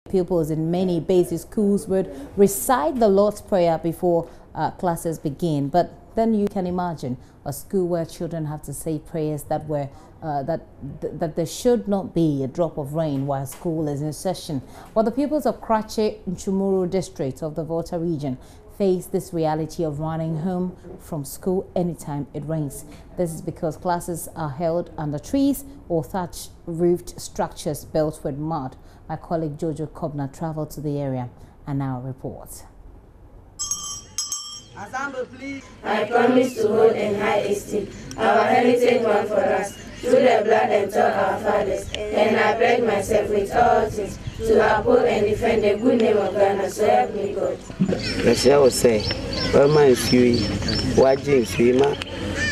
Pupils in many basic schools would recite the Lord's Prayer before classes begin. But then you can imagine a school where children have to say prayers that there should not be a drop of rain while school is in session. While the pupils of Krache Nchumuru district of the Volta region face this reality of running home from school anytime it rains. This is because classes are held under trees or thatch-roofed structures built with mud. My colleague Jojo Kobna traveled to the area and now reports. I promise to hold in high esteem our heritage won for us through the blood and thought our fathers, and I pledge myself with all things to uphold and defend the good name of Ghana, so help me God. Michelle will say, Burma is you, watching swimmer,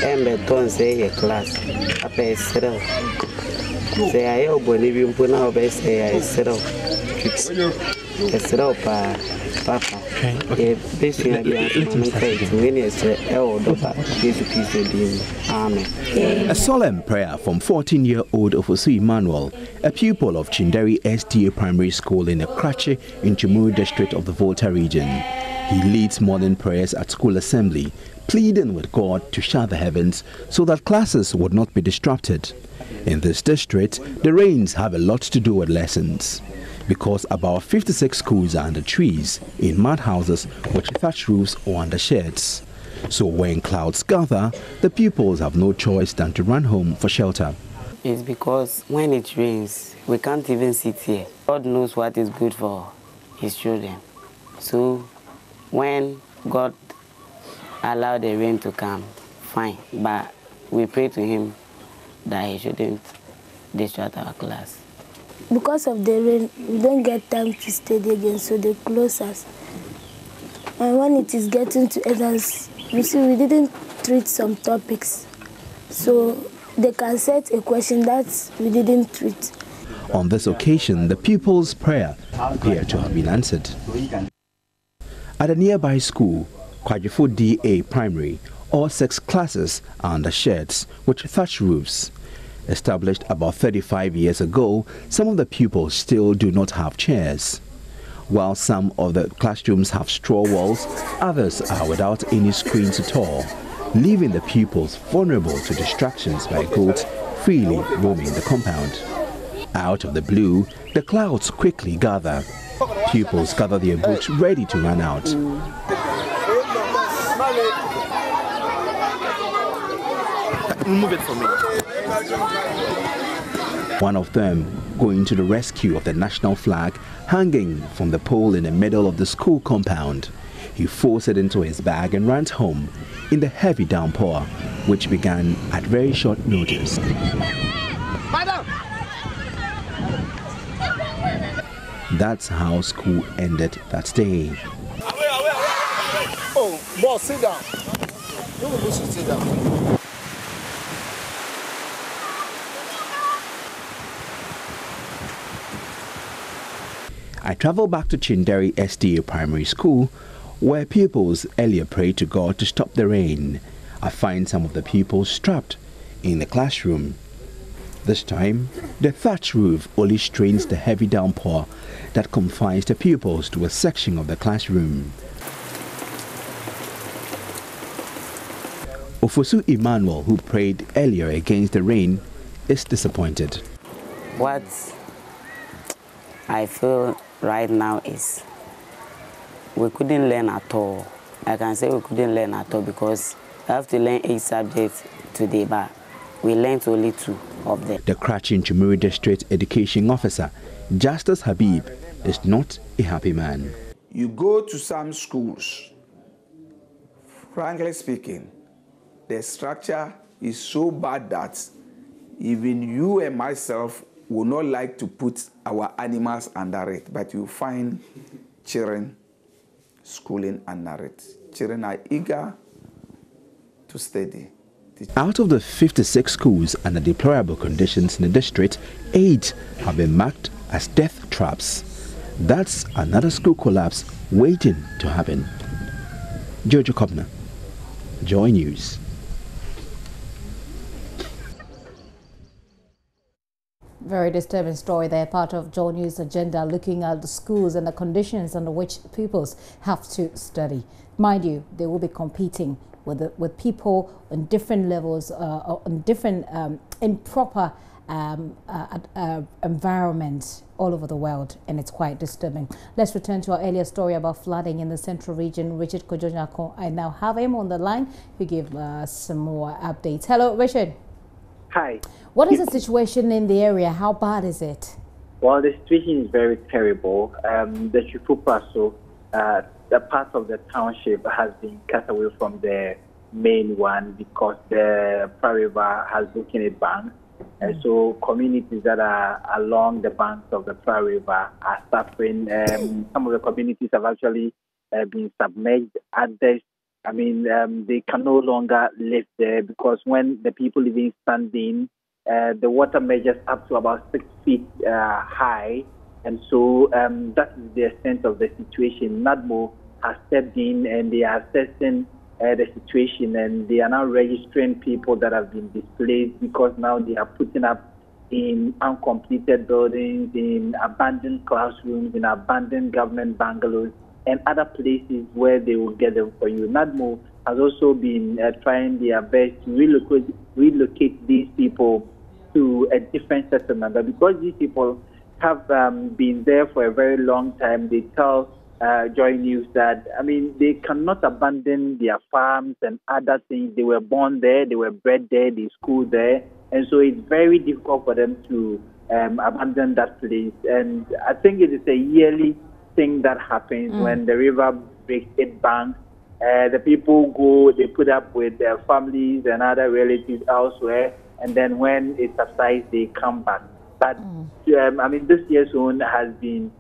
and beton say a class, a pay settle. Say I hope when you put out best say I settle. A settle, Papa. A solemn prayer from 14-year-old Ofosu Emmanuel, a pupil of Chinderi SDA Primary School in the Krache Nchumuru district of the Volta region. He leads morning prayers at school assembly, pleading with God to shut the heavens so that classes would not be disrupted. In this district, the rains have a lot to do with lessons, because about 56 schools are under trees, in mud houses with thatch roofs or under sheds. So when clouds gather, the pupils have no choice than to run home for shelter. It's because when it rains, we can't even sit here. God knows what is good for his children. So when God allowed the rain to come, fine, but we pray to him that he shouldn't disrupt our class. Because of the rain, we don't get time to study again, so they close us. And when it is getting to exams, you see, we didn't treat some topics. So they can set a question that we didn't treat. On this occasion, the pupils' prayer appeared to have been answered. At a nearby school, Kwajifo DA Primary, all 6 classes are under sheds with thatch roofs. Established about 35 years ago, some of the pupils still do not have chairs. While some of the classrooms have straw walls, others are without any screens at all, leaving the pupils vulnerable to distractions by goats freely roaming the compound. Out of the blue, the clouds quickly gather. Pupils gather their books ready to run out. Move it for me. One of them going to the rescue of the national flag hanging from the pole in the middle of the school compound. He forced it into his bag and ran home in the heavy downpour, which began at very short notice. Madam! That's how school ended that day. Oh, boss, sit down. You should sit down. I traveled back to Chinderi SDA Primary School, where pupils earlier prayed to God to stop the rain. I find some of the pupils trapped in the classroom. This time, the thatch roof only strains the heavy downpour that confines the pupils to a section of the classroom. Ofosu Emmanuel, who prayed earlier against the rain, is disappointed. What I feel right now is we couldn't learn at all. I can say we couldn't learn at all because I have to learn 8 subjects today, but we learned only 2 of them. The Krache Nchumuru District Education Officer, Justice Habib, is not a happy man. You go to some schools, frankly speaking, the structure is so bad that even you and myself would not like to put our animals under it, but you find children schooling under it. Children are eager to study. Out of the 56 schools under deplorable conditions in the district, 8 have been marked as death traps. That's another school collapse waiting to happen. Jojo Kobna, JoyNews. Very disturbing story there, part of JoyNews agenda, looking at the schools and the conditions under which pupils have to study. Mind you, they will be competing with people on different levels, on different improper environment all over the world, and it's quite disturbing. Let's return to our earlier story about flooding in the central region. Richard Kojonyako, I now have him on the line who give some more updates. Hello, Richard. Hi. What is the situation in the area? How bad is it? Well, the situation is very terrible. The Twifo Praso, the part of the township has been cut away from the main one because the River has broken its banks. And so communities that are along the banks of the River are suffering. Some of the communities have actually been submerged. Others, they can no longer live there because when the people living standing, the water measures up to about 6 feet high. And so that is the extent of the situation. NADMO has stepped in and they are assessing the situation, and they are now registering people that have been displaced because now they are putting up in uncompleted buildings, in abandoned classrooms, in abandoned government bungalows, and other places where they will get them for you. NADMO has also been trying their best to relocate these people to a different settlement. But because these people have been there for a very long time, they tell JoyNews that, they cannot abandon their farms and other things. They were born there, they were bred there, they schooled there. And so it's very difficult for them to abandon that place. And I think it is a yearly thing that happens when the river breaks its banks. The people go, they put up with their families and other relatives elsewhere. And then when it subsides, they come back. But, this year's own has been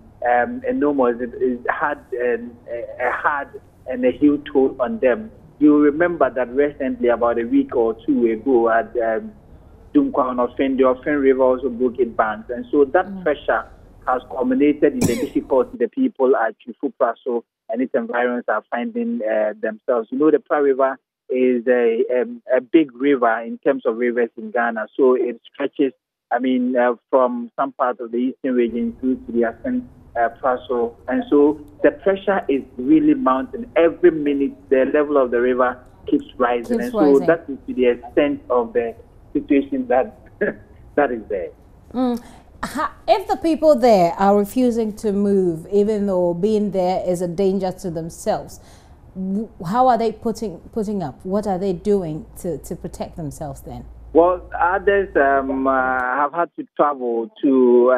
enormous. It had a hard and a huge toll on them. You remember that recently, about a week or two ago, at the Ofen River also broke its banks. And so that pressure has culminated in the difficulty the people at Twifo Praso and its environs are finding themselves. You know, the River is a big river in terms of rivers in Ghana. So it stretches, from some part of the eastern region through to the Asen Praso. And so the pressure is really mounting. Every minute, the level of the river keeps rising. So that is to the extent of the situation that that is there. If the people there are refusing to move, even though being there is a danger to themselves, how are they putting up? What are they doing to protect themselves then? Well, others have had to travel to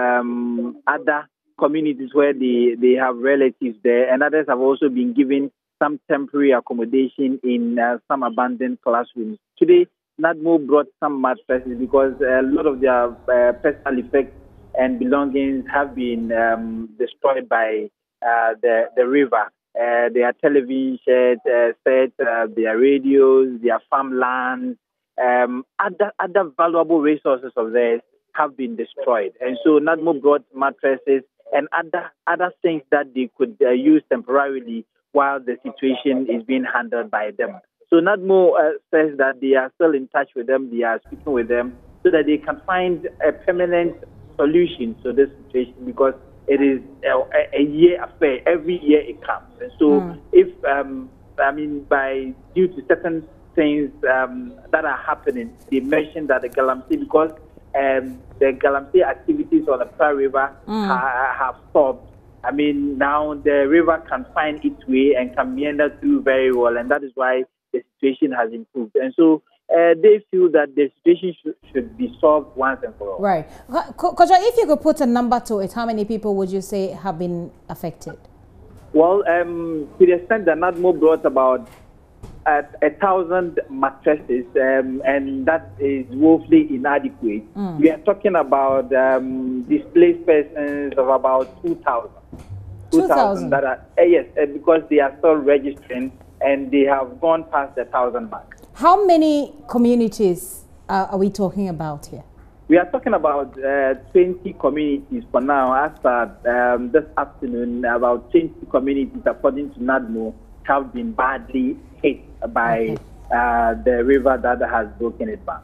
other communities where they have relatives there, and others have also been given some temporary accommodation in some abandoned classrooms. Today, NADMO brought some mattresses because a lot of their personal effects and belongings have been destroyed by the river. Their television sets, their radios, their farmlands, other valuable resources of theirs have been destroyed. And so NADMO brought mattresses and other things that they could use temporarily while the situation is being handled by them. So NADMO says that they are still in touch with them, they are speaking with them so that they can find a permanent solution to this situation, because it is a year affair. Every year it comes. And so if, due to certain things that are happening, they mentioned that the Galamsey, because the Galamsey activities on the River have stopped. Now the river can find its way and can meander through very well, and that is why the situation has improved. And so they feel that the situation should be solved once and for all. Right. Koja, if you could put a number to it, how many people would you say have been affected? Well, to the extent that NADMO brought about 1,000 mattresses, and that is woefully inadequate. We are talking about displaced persons of about 2,000. 2,000 that are, yes, because they are still registering and they have gone past the 1,000 mark. How many communities are we talking about here? We are talking about 20 communities for now. After this afternoon, about 20 communities, according to NADMO, have been badly hit by the river that has broken its bank.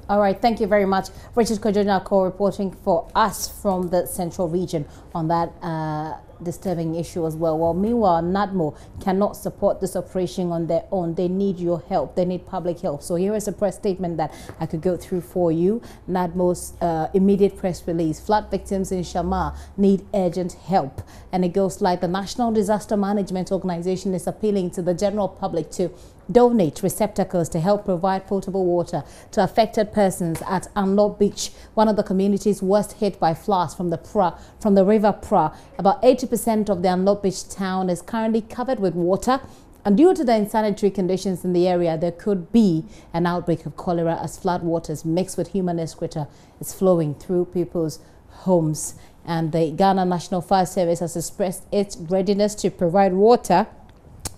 All right, thank you very much. Richard Kojonako reporting for us from the central region on that disturbing issue as well. Well, meanwhile, NADMO cannot support this operation on their own. They need your help. They need public help. So here is a press statement that I could go through for you. NADMO's immediate press release. Flood victims in Shamar need urgent help. And it goes like the National Disaster Management Organization is appealing to the general public to donate receptacles to help provide potable water to affected persons at Anlo Beach, one of the communities worst hit by floods from the river Pra. About 80% of the Anlo Beach town is currently covered with water, and due to the unsanitary conditions in the area, there could be an outbreak of cholera as flood waters mixed with human excreta is flowing through people's homes. And the Ghana National Fire Service has expressed its readiness to provide water,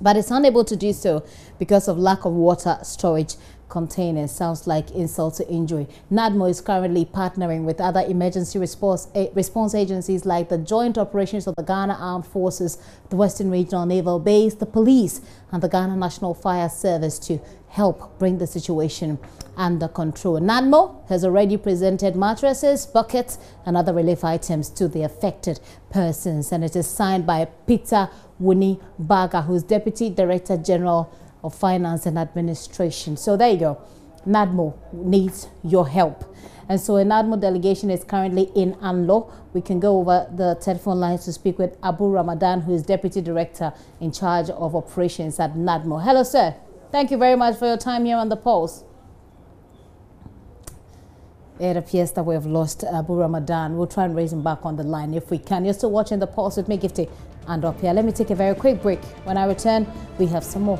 but it's unable to do so because of lack of water storage containers. Sounds like insult to injury. NADMO is currently partnering with other emergency response agencies like the Joint Operations of the Ghana Armed Forces, the Western Regional Naval Base, the police, and the Ghana National Fire Service to help bring the situation under control. NADMO has already presented mattresses, buckets, and other relief items to the affected persons, and it is signed by Peter Wuni Baga, who's Deputy Director General of Finance and Administration. So there you go. NADMO needs your help. And so a NADMO delegation is currently in Anlo. We can go over the telephone lines to speak with Abu Ramadan, who is Deputy Director in charge of operations at NADMO. Hello, sir. Thank you very much for your time here on The Pulse. It appears that we have lost Abu Ramadan. We'll try and raise him back on the line if we can. You're still watching The Pulse with me, Gifty, and up here. Let me take a very quick break. When I return, we have some more.